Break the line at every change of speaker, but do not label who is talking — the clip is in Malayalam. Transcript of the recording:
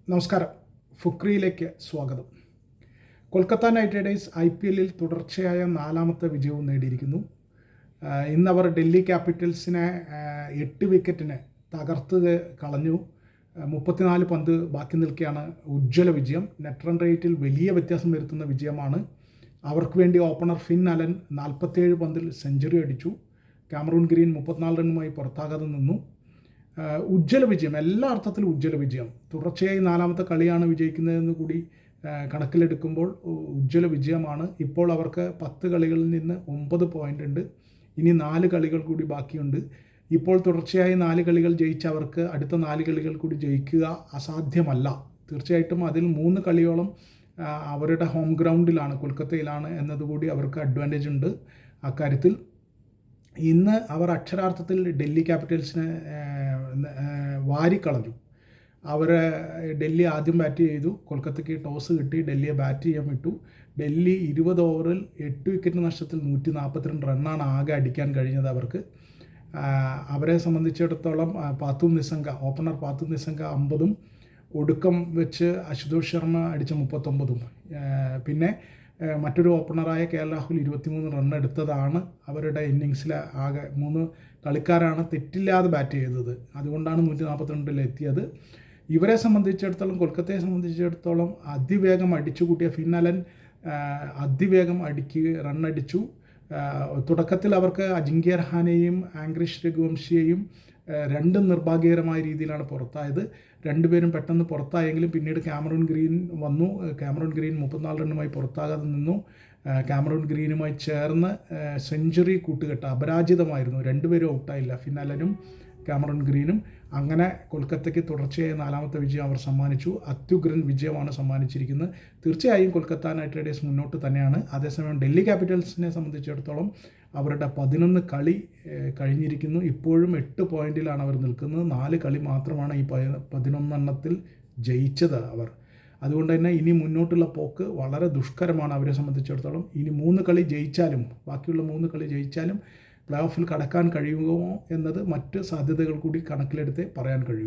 നമസ്കാരം. ഫുക്രിയിലേക്ക് സ്വാഗതം. കൊൽക്കത്ത നൈറ്റ് റൈഡേഴ്സ് IPL-ൽ തുടർച്ചയായ 4ാമത്തെ വിജയവും നേടിയിരിക്കുന്നു. ഇന്നവർ ഡൽഹി ക്യാപിറ്റൽസിനെ 8 വിക്കറ്റിന് തകർത്ത് കളഞ്ഞു. 34 പന്ത് ബാക്കി നിൽക്കെയാണ് ഉജ്ജ്വല വിജയം. നെറ്റ് റൺ റേറ്റിൽ വലിയ വ്യത്യാസം വരുത്തുന്ന വിജയമാണ്. അവർക്ക് വേണ്ടി ഓപ്പണർ ഫിൻ അലൻ 47 പന്തിൽ സെഞ്ചുറി അടിച്ചു. കാമറൂൺ ഗ്രീൻ 34 റണ്ണുമായി പുറത്താകാതെ നിന്നു. ഉജ്ജ്വല വിജയം, എല്ലാ അർത്ഥത്തിലും ഉജ്ജ്വല വിജയം. തുടർച്ചയായി 4ാമത്തെ കളിയാണ് വിജയിക്കുന്നതെന്ന് കൂടി കണക്കിലെടുക്കുമ്പോൾ ഉജ്ജ്വല വിജയമാണ്. ഇപ്പോൾ അവർക്ക് 10 കളികളിൽ നിന്ന് 9 പോയിൻ്റ് ഉണ്ട്. ഇനി 4 കളികൾ കൂടി ബാക്കിയുണ്ട്. ഇപ്പോൾ തുടർച്ചയായി 4 കളികൾ ജയിച്ച അവർക്ക് അടുത്ത 4 കളികൾ കൂടി ജയിക്കുക അസാധ്യമല്ല. തീർച്ചയായിട്ടും അതിൽ 3 കളിയോളം അവരുടെ ഹോം ഗ്രൗണ്ടിലാണ്, കൊൽക്കത്തയിലാണ് എന്നതുകൂടി അവർക്ക് അഡ്വാൻറ്റേജ് ഉണ്ട്. അക്കാര്യത്തിൽ ഇന്ന് അവർ അക്ഷരാർത്ഥത്തിൽ ഡൽഹി ക്യാപിറ്റൽസിനെ വാരിക്കളഞ്ഞു. ഡൽഹി ആദ്യം ബാറ്റ് ചെയ്തു. കൊൽക്കത്തയ്ക്ക് ടോസ് കിട്ടി, ഡൽഹിയെ ബാറ്റ് ചെയ്യാൻ വിട്ടു. ഡൽഹി 20 ഓവറിൽ 8 വിക്കറ്റ് നഷ്ടത്തിൽ 142 റണ്ണാണ് ആകെ അടിക്കാൻ കഴിഞ്ഞത് അവർക്ക്. അവരെ സംബന്ധിച്ചിടത്തോളം ഓപ്പണർ പാത്തു നിസംഗ 50-ഉം ഒടുക്കം വെച്ച് അശുതോഷ് ശർമ്മ അടിച്ച 39-ഉം പിന്നെ മറ്റൊരു ഓപ്പണറായ KL രാഹുൽ 23 റൺ എടുത്തതാണ് അവരുടെ ഇന്നിങ്സിലെ ആകെ 3 കളിക്കാരാണ് തെറ്റില്ലാതെ ബാറ്റ് ചെയ്തത്. അതുകൊണ്ടാണ് 142 എത്തിയത്. ഇവരെ സംബന്ധിച്ചിടത്തോളം, കൊൽക്കത്തയെ സംബന്ധിച്ചിടത്തോളം അതിവേഗം അടിച്ചു കൂട്ടിയ ഫിൻ അലൻ അതിവേഗം റണ്ണടിച്ചു. തുടക്കത്തിൽ അവർക്ക് അജിങ്ക്യ രഹാനെയും ആംഗ്രിഷ് രഘുവംശിയെയും രണ്ടും നിർഭാഗ്യകരമായ രീതിയിലാണ് പുറത്തായത്. രണ്ടുപേരും പെട്ടെന്ന് പുറത്തായെങ്കിലും പിന്നീട് കാമറൂൺ ഗ്രീൻ വന്നു. കാമറൂൺ ഗ്രീൻ 34 റണ്ണുമായി പുറത്താകാതെ നിന്നു. കാമറൂൺ ഗ്രീനുമായി ചേർന്ന് സെഞ്ചുറി കൂട്ടുകെട്ട് അപരാജിതമായിരുന്നു. രണ്ടുപേരും ഔട്ടായില്ല, ഫിൻ അലനും കാമറൂൺ ഗ്രീനും. അങ്ങനെ കൊൽക്കത്തയ്ക്ക് തുടർച്ചയായ 4ാമത്തെ വിജയം അവർ സമ്മാനിച്ചു. അത്യുഗ്രൻ വിജയമാണ് സമ്മാനിച്ചിരിക്കുന്നത്. തീർച്ചയായും കൊൽക്കത്ത നൈറ്റ് റൈഡേഴ്സ് മുന്നോട്ട് തന്നെയാണ്. അതേസമയം ഡൽഹി ക്യാപിറ്റൽസിനെ സംബന്ധിച്ചിടത്തോളം അവരുടെ 11 കളി കഴിഞ്ഞിരിക്കുന്നു. ഇപ്പോഴും 8 പോയിന്റിലാണ് അവർ നിൽക്കുന്നത്. 4 കളി മാത്രമാണ് ഈ 11 ജയിച്ചത് അവർ. അതുകൊണ്ട് തന്നെ ഇനി മുന്നോട്ടുള്ള പോക്ക് വളരെ ദുഷ്കരമാണ് അവരെ സംബന്ധിച്ചിടത്തോളം. ഇനി 3 കളി ജയിച്ചാലും, ബാക്കിയുള്ള 3 കളി ജയിച്ചാലും പ്ലേ ഓഫിൽ കടക്കാൻ കഴിയുമോ എന്നത് മറ്റ് സാധ്യതകൾ കൂടി കണക്കിലെടുത്തേ പറയാൻ കഴിയും.